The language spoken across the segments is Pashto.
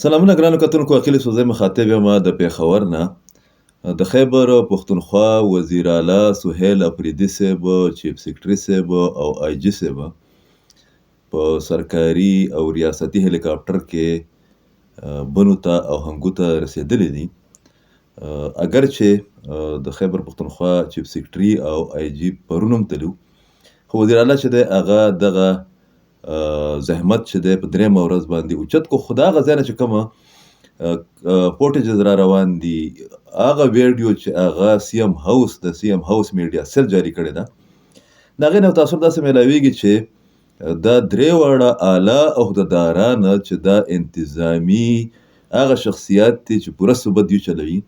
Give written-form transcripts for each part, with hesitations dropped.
سلامونه ګرانو کتونکو، اخیل سوزی مخاطب یم د پېښور نه. د خیبر پښتونخوا وزیر اعلی سهیل اپریدي صاحب، چیف سیکرټري صاحب او آی جي صاحب په سرکاري او ریاستي هلیکاپټر کې بنو ته او هنګو ته رسېدلي دي. اگر چې د خیبر پښتونخوا چیف سیکرټري او آی جي پرون هم تللي، خو وزیر اعلی چې دی هغه دغه زحمت چې دی په درېیمه ورځ باندې اوچت کو. خو د هغه ځای نه چې کومه فوټیجز را روان دي، هغه ویډیو چې هغه سی ایم هاوس د سی ایم هاوس میډیا سیل جاري کړې ده، د هغې نه تاثر داسې میلاویږي چې دا درې واړه اعلی عهدهداران چې دا انتظامي هغه شخصیات دي چې پوره صوبه دوی چلوي،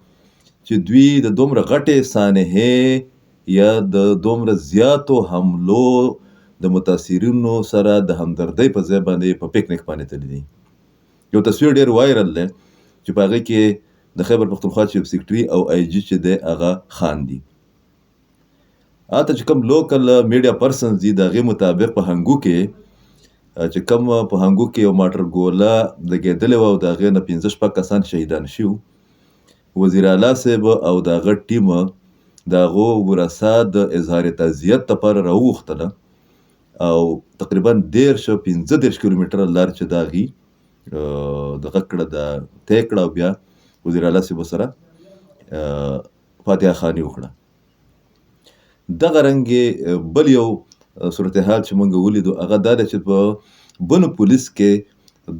چې دوی د دومره غټې سانحې یا د دومره زیاتو حملو د متاثرینو سره د همدردۍ په ځای باندې په پکنیک باندې تللي دي. یو تصویر ډېر وایرل دی چې په هغې کې د خیبر پښتونخوا چیف سیکرټري او آی جي چې دی هغه خاندي. هلته چې کوم لوکل میډیا پرسنز دي د هغې مطابق په هنګو کې چې کوم په هنګو کې یو ماټر ګوله لګېدلې وه او د هغې نه 15-16 کسان شهیدان شوي. وزیر اعلی صاحب او د هغه ټیم د هغو ورثه د اظهار تعزیت لپاره راوغوښتله او تقریبا 15 کیلومتره لار چې د هغې دغه کړه د طی کړه او بیا وزیر اعلی صاحب سره فاتحه خواني وکړه. دغه رنګې بل یو صورتحال چې موږ ولیدو هغه دا دی چې په بنو پولیس کې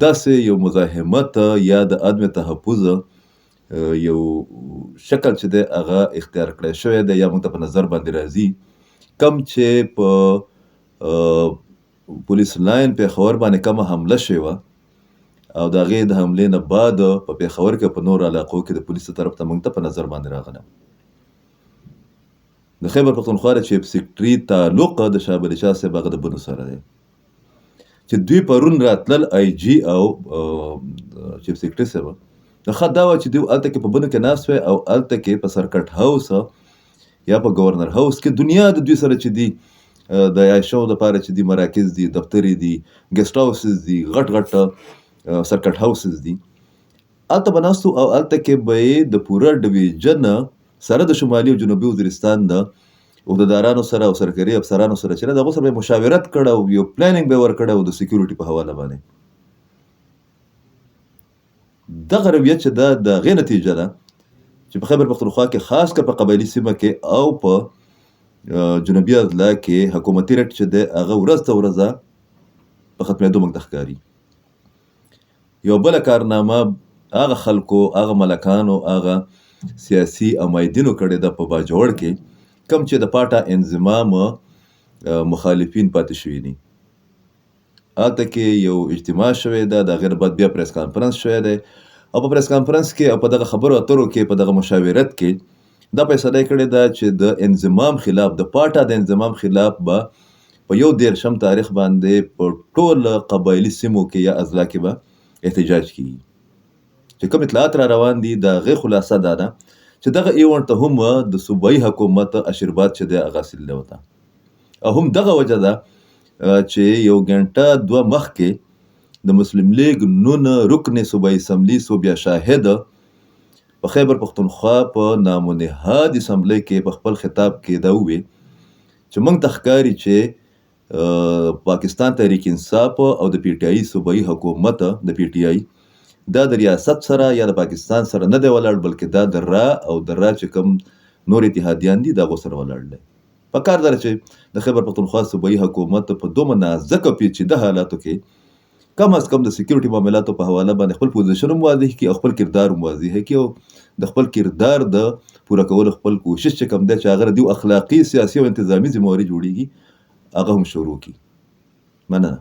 داسې یو مزاحمت یا د عدم تحفظ یو شکل چې دی هغه اختیار کړی شوی دی یا موږ ته په نظر باندې راځي. کم چې په پولیس لاین پېښور باندې کومه حمله شوې وه او د هغې د حملې نه بعد په پېښور کې په نورو علاقو کې د پولیسو طرف ته موږ ته په نظر باندې راغله. د خیبر پښتونخوا د چیف سیکرټري تعلق د شاه ولی شاه صاحب هغه د بنو سره دی چې دوی پرون راتلل آی جي او چیف سیکرټري صاحب. د ښه دا وه چې دوی هلته کې په بنو کې ناست وی او هلته کې په سرکټ هاوس یا په گورنر هاوس کې دنیا د دوی سره چې دي د عیاشو دپاره چې دي مراکز دي، دفترې دي، ګیسټ هاوسز دي، غټ غټ سرکټ هاوسز دي. هلته به ناست او هلته کې به یې د پوره ډویژن سره د شمالي او جنوبي وزیرستان د عهدهدارانو سره او سرکاري افسرانو سره چې د هغو سره به یې مشاورت کړی او یو پلانینګ به یې ورکړی او د سکیورټي په حواله باندې. دغه رویه چې دا د هغې نتیجه ده چې په خیبر پښتونخوا کې خاص کر په قبایلي سیمه کې او په جنوبي اضلاع کې حکومتي رټ چې دی هغه ورځ ته ورځه په ختمېدو موږ ته ښکاري. یو بله کارنامه هغه خلکو، هغه ملکانو، هغه سیاسي امایدینو کړې ده په باجوړ کې، کوم چې د پاټا انضمام مخالفین پاتې شوي دي. هلته کې یو اجتماع شوی ده، د هغې نه بعد بیا پریس کانفرنس شوی دی او په پریس کانفرنس کې او په دغه خبرو اترو کې په دغه مشاورت کې دا فیصله یې کړې ده چې د انضمام خلاف، د پاټا د انضمام خلاف به په 21 تاریخ باندې په ټول قبایلي سیمو کې یا اضلاع کې به احتجاج کیږي. چې کوم اطلاعات را روان دي د هغې خلاصه دا ده چې دغه ایونټ ته هم د صوبایي حکومت آشیرباد چې دی هغه حاصل ورته او هم دغه وجه ده چې یو ګنټه دوه مخکې د مسلم لیگ نون رکن صوبایي اسمبلي صوبیا شاهد په خیبر پښتونخوا په نامنهاد اسمبلی کې په خپل خطاب کې دا وویل چې موږ ته ښکاري چې پاکستان تحریک انصاف او د پی ټي آی صوبایي حکومت د پی ټي آی دا د ریاست سره یا د پاکستان سره نه دی ولاړ، بلکې دا د را او د را چې کوم نور اتحادیان دي د هغو سره ولاړ دی. پکار ده چې د خیبر پښتونخوا صوبایي حکومت په دومره نازکه پیچیده حالاتو کې کم از کم د سکیورټي معاملاتو په حواله باندې خپل پوزیشن هم واضح کړي او خپل کردار هم واضح کړي او د خپل کردار د پوره کولو خپل کوشش چې کوم دی چې هغه د دوی اخلاقي، سیاسي او انتظامي ذمهواري جوړیږي هغه هم شروع کړي. مننه.